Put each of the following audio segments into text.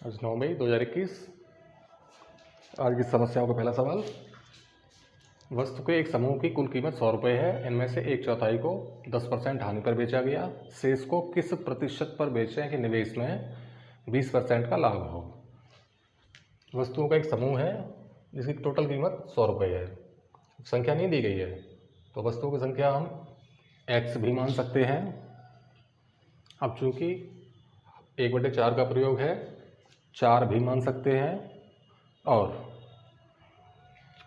आज 9 मई 2021। आज की समस्याओं का पहला सवाल। वस्तु के एक समूह की कुल कीमत 100 रुपये है। इनमें से एक चौथाई को 10% हानि पर बेचा गया। शेष को किस प्रतिशत पर बेचें कि निवेश में 20% का लाभ हो। वस्तुओं का एक समूह है जिसकी टोटल कीमत 100 रुपये है। संख्या नहीं दी गई है तो वस्तुओं की संख्या हम x भी मान सकते हैं। अब चूँकि 1/4 का प्रयोग है, 4 भी मान सकते हैं, और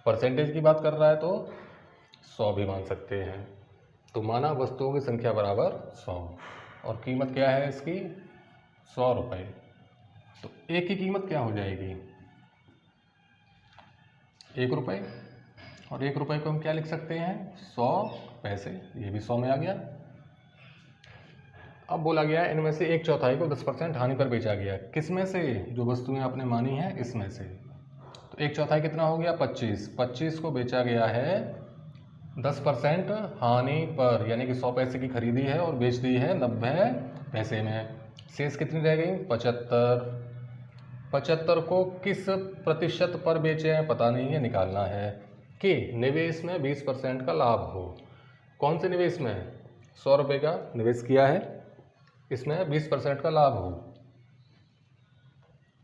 परसेंटेज की बात कर रहा है तो 100 भी मान सकते हैं। तो माना वस्तुओं की संख्या बराबर 100 और कीमत क्या है इसकी 100 रुपये। तो एक की कीमत क्या हो जाएगी 1 रुपये, और 1 रुपये को हम क्या लिख सकते हैं 100 पैसे। ये भी 100 में आ गया। अब बोला गया इनमें से एक चौथाई को 10% हानि पर बेचा गया। किस में से, जो वस्तुएं आपने मानी हैं इसमें से। तो एक चौथाई कितना हो गया 25 को बेचा गया है 10% हानि पर, यानी कि 100 पैसे की खरीदी है और बेच दी है 90 पैसे में। शेष कितनी रह गई 75 को किस प्रतिशत पर बेचे हैं पता नहीं है, निकालना है कि निवेश में 20% का लाभ हो। कौन से निवेश में 100 रुपये का निवेश किया है, इसमें 20% का लाभ हो।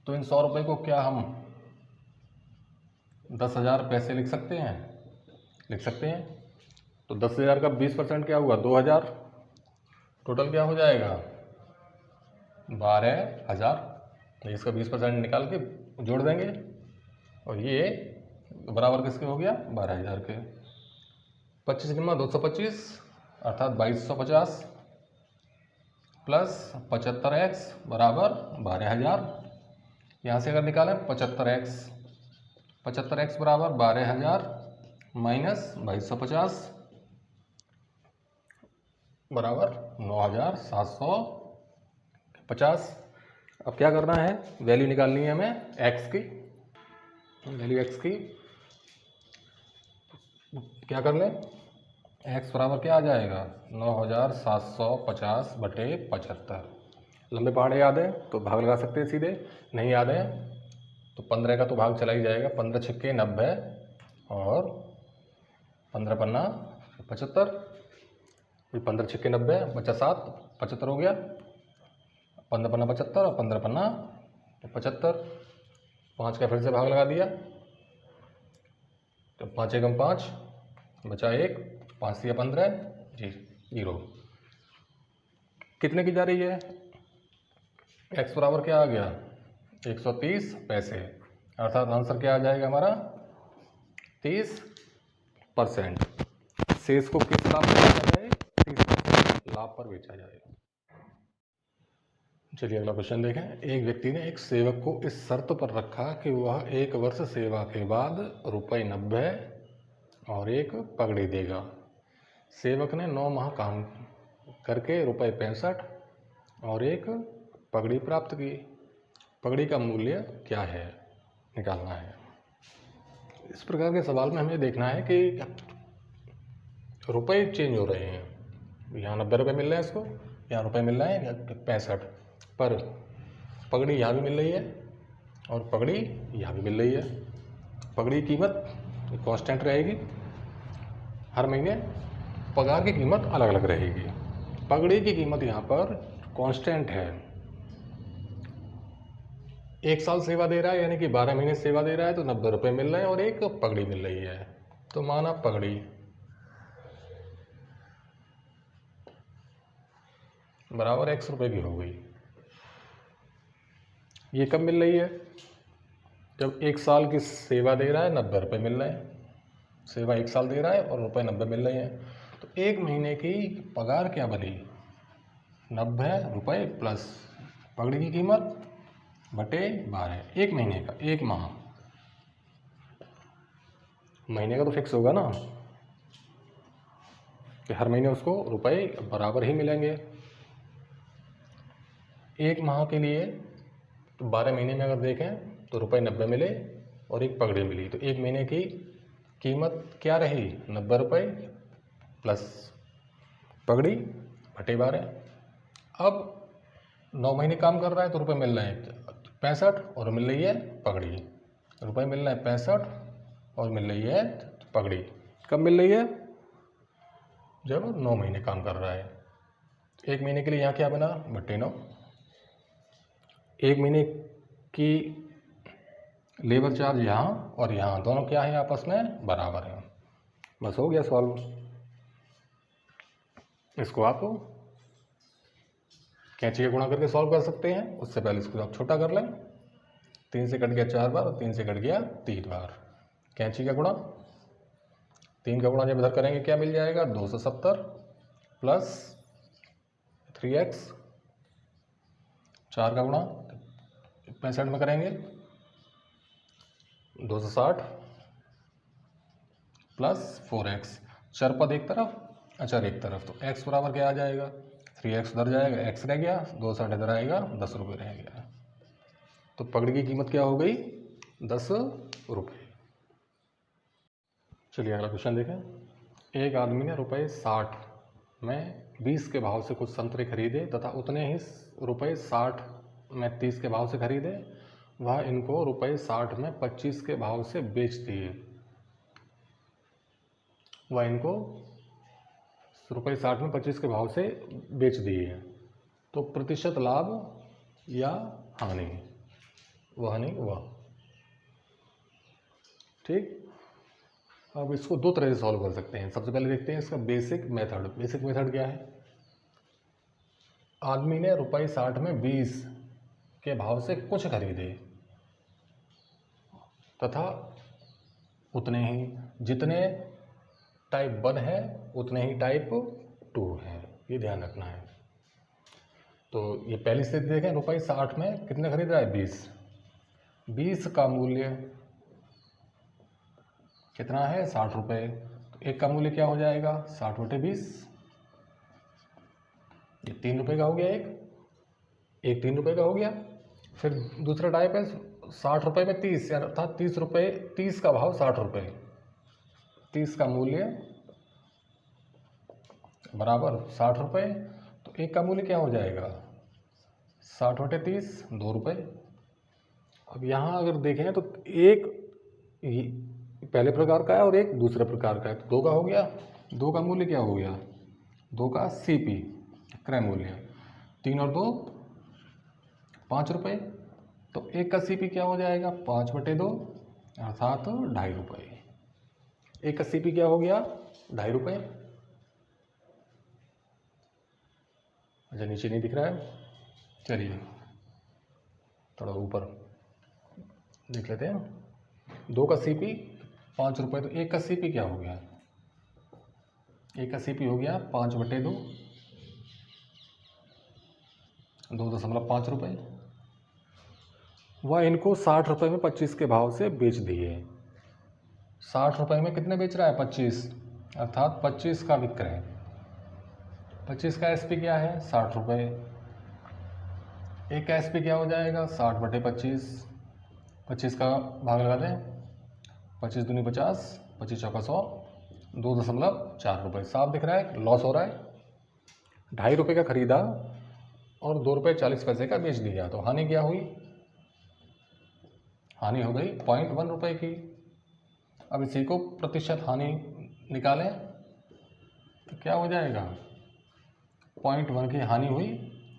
तो इन 100 रुपये को क्या हम 10,000 पैसे लिख सकते हैं, लिख सकते हैं। तो 10,000 का 20% क्या हुआ 2,000, टोटल क्या हो जाएगा 12,000। इसका 20% निकाल के जोड़ देंगे और ये बराबर किसके हो गया 12,000 के। 25 गुना 225 अर्थात 2250 प्लस 75x बराबर 12,000। यहाँ से अगर निकालें 75x बराबर 12,000 माइनस 2250 बराबर 9,750। अब क्या करना है, वैल्यू निकालनी है हमें x की। वैल्यू x की क्या कर लें, x बराबर क्या आ जाएगा 9,750 बटे 75। लंबे पहाड़े याद है तो भाग लगा सकते हैं सीधे, नहीं याद है तो 15 का तो भाग चला ही जाएगा। 15 छिक्के 90 और 15 पन्ना 75। 15 छिक्के 90 बचा 7, 75 हो गया। 15 पन्ना 75 और 15 पन्ना 75। 5 का फिर से भाग लगा दिया तो 5 एकम 5 बचा 1, 5 से 15 जी 0। कितने की जा रही है, x बराबर क्या आ गया 130 पैसे, अर्थात आंसर क्या आ जाएगा हमारा 30%। शेष को किस लाभ पर बेचा जाए 30% लाभ पर बेचा जाएगा। चलिए अगला क्वेश्चन देखें। एक व्यक्ति ने एक सेवक को इस शर्त पर रखा कि वह 1 वर्ष सेवा के बाद ₹90 और एक पगड़ी देगा। सेवक ने 9 माह काम करके ₹65 और एक पगड़ी प्राप्त की। पगड़ी का मूल्य क्या है, निकालना है। इस प्रकार के सवाल में हमें देखना है कि रुपए चेंज हो रहे हैं। यहाँ 90 रुपये मिल रहे हैं इसको, यहाँ रुपये मिल रहे हैं 65, पर पगड़ी यहाँ भी मिल रही है और पगड़ी यहाँ भी मिल रही है। पगड़ी की कीमत कांस्टेंट रहेगी, हर महीने पगार की कीमत अलग अलग रहेगी। पगड़ी की कीमत यहाँ पर कांस्टेंट है। 1 साल सेवा दे रहा है यानी कि 12 महीने सेवा दे रहा है तो 90 रुपये मिल रहे हैं और एक पगड़ी मिल रही है। तो माना पगड़ी बराबर x रुपये की हो गई। ये कब मिल रही है, जब 1 साल की सेवा दे रहा है 90 रुपये मिल रहे हैं। सेवा 1 साल दे रहा है और रुपये 90 मिल रहे हैं। तो 1 महीने की पगार क्या बनी 90 रुपये प्लस पगड़ी की कीमत बटे 12। 1 महीने का, 1 माह, महीने का तो फिक्स होगा ना कि हर महीने उसको रुपए बराबर ही मिलेंगे। 1 माह के लिए तो 12 महीने में अगर देखें तो ₹90 मिले और एक पगड़ी मिली। तो 1 महीने की कीमत क्या रही 90 रुपये प्लस पगड़ी बटे 12। अब 9 महीने काम कर रहा है तो रुपये मिल रहे हैं। 65 और मिल रही है पगड़ी। रुपए मिल रहा है 65 और मिल रही है पगड़ी। कब मिल रही है? जब 9 महीने काम कर रहा है। 1 महीने के लिए यहाँ क्या बना? 9। 1 महीने की लेबर चार्ज यहाँ और यहाँ दोनों क्या है? आपस में बराबर है। बस हो गया सॉल्व। इसको आप कैंची का गुणा करके सॉल्व कर सकते हैं। उससे पहले इसको आप छोटा कर लें। 3 से कट गया 4 बार और 3 से कट गया 3 बार। कैंची का गुणा, 3 का गुणा जब इधर करेंगे क्या मिल जाएगा? 270 प्लस 3x। 4 का गुणा 65 में करेंगे 260 प्लस 4x। चर पद एक तरफ, अचर एक तरफ, तो x बराबर क्या आ जाएगा? 3x उधर जाएगा, x रह गया, 260 इधर आएगा, 10 रुपये रह गया। तो पगड़ी की कीमत क्या हो गई? 10 रुपये। चलिए अगला क्वेश्चन देखें। एक आदमी ने रुपये 60 में 20 के भाव से कुछ संतरे खरीदे तथा उतने ही रुपये 60 में 30 के भाव से खरीदे। वह इनको रुपये 60 में 25 के भाव से बेच दिए। वह इनको रुपये 60 में 25 के भाव से बेच दिए। तो प्रतिशत लाभ या हानि? वह नहीं वह। ठीक। अब इसको दो तरह से सॉल्व कर सकते हैं। सबसे पहले देखते हैं इसका बेसिक मेथड। बेसिक मेथड क्या है? आदमी ने रुपये 60 में 20 के भाव से कुछ खरीदे तथा उतने ही, जितने टाइप 1 है उतने ही टाइप 2 है। ये ध्यान रखना है। तो ये पहली स्थिति देखें, रुपये 60 में कितने खरीद रहा है? 20। 20 का मूल्य कितना है? 60 रुपये। तो एक का मूल्य क्या हो जाएगा? 60 बटे 20। ये 3 रुपये का हो गया। एक 3 रुपये का हो गया। फिर दूसरा टाइप है 60 रुपये में 30, अर्थात 30 रुपये, 30 का भाव 60 रुपये, 30 का मूल्य बराबर 60 रुपये। तो एक का मूल्य क्या हो जाएगा? 60 बटे 30, 2 रुपये। अब यहाँ अगर देखें तो एक पहले प्रकार का है और एक दूसरे प्रकार का है। तो 2 का हो गया। 2 का मूल्य क्या हो गया? 2 का CP क्रय मूल्य 3 और 2 5 रुपये। तो एक का CP क्या हो जाएगा? 5 बटे 2 अर्थात 2.5 रुपये। एक का CP क्या हो गया? 2.5 रुपये। अच्छा नीचे नहीं दिख रहा है, चलिए थोड़ा ऊपर देख लेते हैं। 2 का CP 5 रुपये। तो एक का CP क्या हो गया? एक का CP हो गया 5 बटे 2, 2.5 रुपये। वह इनको 60 रुपये में 25 के भाव से बेच दिए। 60 रुपये में कितने बेच रहा है? 25, अर्थात 25 का विक्रय। 25 का SP क्या है? 60 रुपये। एक का SP क्या हो जाएगा? 60 बटे 25। 25 का भाग लगा दें, 25 दूनी 50, 25 चौका 100, 2.4 रुपये। साफ दिख रहा है लॉस हो रहा है। 2.5 रुपये का खरीदा और 2 रुपये 40 पैसे का बेच दिया। तो हानि क्या हुई? हानि हो गई 0.1 रुपये की। अब इसी को प्रतिशत हानि निकालें तो क्या हो जाएगा? 0.1 की हानि हुई,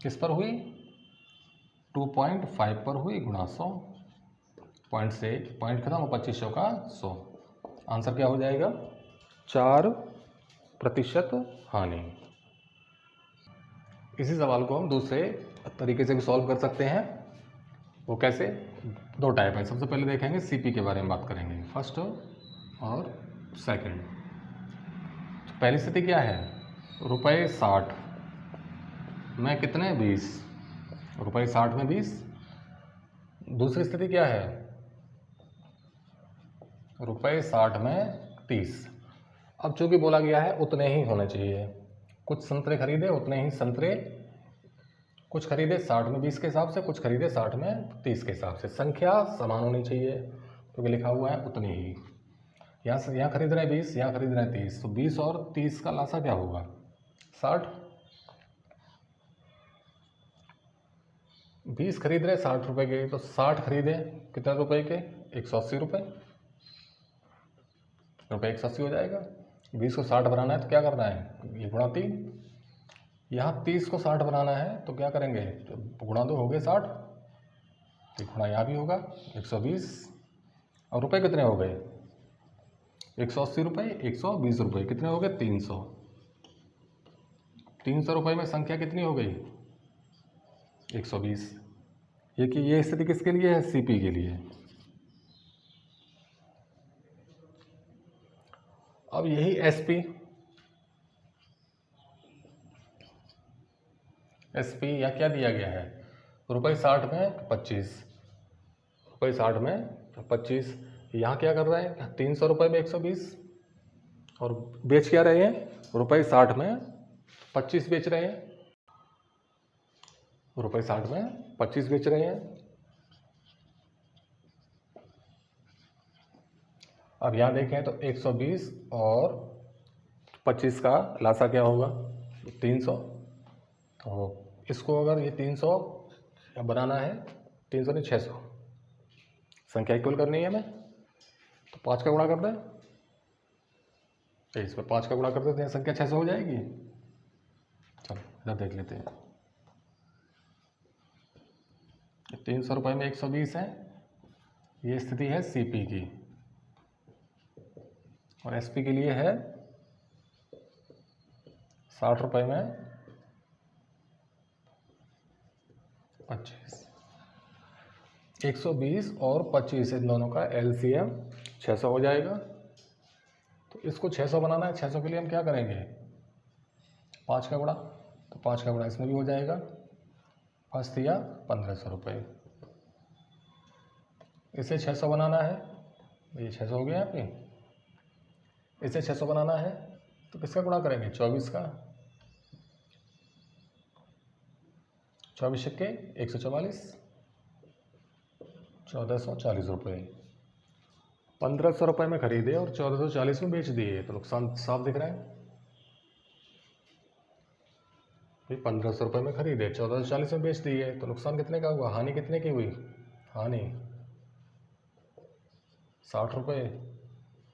किस पर हुई? 2.5 पर हुई गुणा 100। पॉइंट से पॉइंट खत्म, 25 चौका 100। आंसर क्या हो जाएगा? 4% हानि। इसी सवाल को हम दूसरे तरीके से भी सॉल्व कर सकते हैं। वो कैसे? 2 टाइप है। सबसे पहले देखेंगे CP के बारे में बात करेंगे, फर्स्ट और सेकंड। तो पहली स्थिति क्या है? रुपये 60 में कितने? 20। रुपये 60 में 20। दूसरी स्थिति क्या है? रुपये 60 में 30। अब चूंकि बोला गया है उतने ही होने चाहिए। कुछ संतरे खरीदे, उतने ही संतरे। कुछ खरीदे 60 में 20 के हिसाब से, कुछ खरीदे 60 में 30 के हिसाब से। संख्या समान होनी चाहिए क्योंकि लिखा हुआ है उतनी ही। यहाँ खरीद रहे हैं 20, यहाँ खरीद रहे हैं 30। तो 20 और 30 का लासा क्या होगा? 60। 20 खरीद रहे 60 रुपये के, तो 60 खरीदे कितने रुपए के, 180 रुपये, 180 हो जाएगा। 20 को 60 बनाना है तो क्या करना है, ये गुणा 3। यहाँ 30 को 60 बनाना है तो क्या करेंगे, तो गुणा 2 हो गए 60, तो गुणा यहाँ भी होगा 120। और रुपए कितने हो गए, 180 रुपये, 120 रुपये, कितने हो गए, 300। 300 रुपये में संख्या कितनी हो गई, 120। ये स्थिति किसके लिए है, सीपी के लिए। अब यही एसपी या क्या दिया गया है, रुपये 60 में 25, रुपये 60 में 25। यहाँ क्या कर रहे हैं, 300 रुपये में 120, और बेच क्या रहे हैं, रुपये 60 में 25 बेच रहे हैं, रुपये 60 में 25 बेच रहे हैं। अब यहाँ देखें तो 120 और 25 का लासा क्या होगा, 300। तो इसको अगर ये 300 बनाना है, 300 नहीं 600, संख्या इक्वल करनी है हमें, तो 5 का गुणा कर दें, तो इसमें 5 का गुणा कर देते हैं, संख्या 600 हो जाएगी। चलो इधर देख लेते हैं, 300 रुपये में 120 है, ये स्थिति है सीपी की, और एसपी के लिए है 60 रुपये में 25। 120 और 25 इन दोनों का एलसीएम 600 हो जाएगा। तो इसको 600 बनाना है, 600 के लिए हम क्या करेंगे, 5 का गुणा, तो 5 का गुणा इसमें भी हो जाएगा, फंस दिया 1500 रुपये। इसे 600 बनाना है, ये 600 हो गया यहाँ पे, इसे 600 बनाना है तो किसका गुणा करेंगे, 24 का, 24 के 144, 1440 रुपये। 1500 रुपये में खरीदे और 1440 में बेच दिए, तो नुकसान साफ दिख रहा है। 1500 रुपये में खरीदे, 1440 में बेच दिए, तो नुकसान कितने का हुआ, हानि कितने की हुई, हानि 60 रुपये,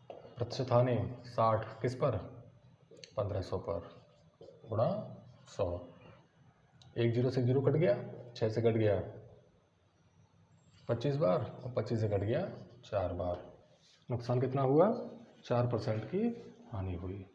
प्रतिशत हानि 60, किस पर, 1500 पर, गुणा 100। 1 जीरो से 0 कट गया, 6 से कट गया 25 बार, और 25 से कट गया 4 बार। नुकसान कितना हुआ, 4% की हानि हुई।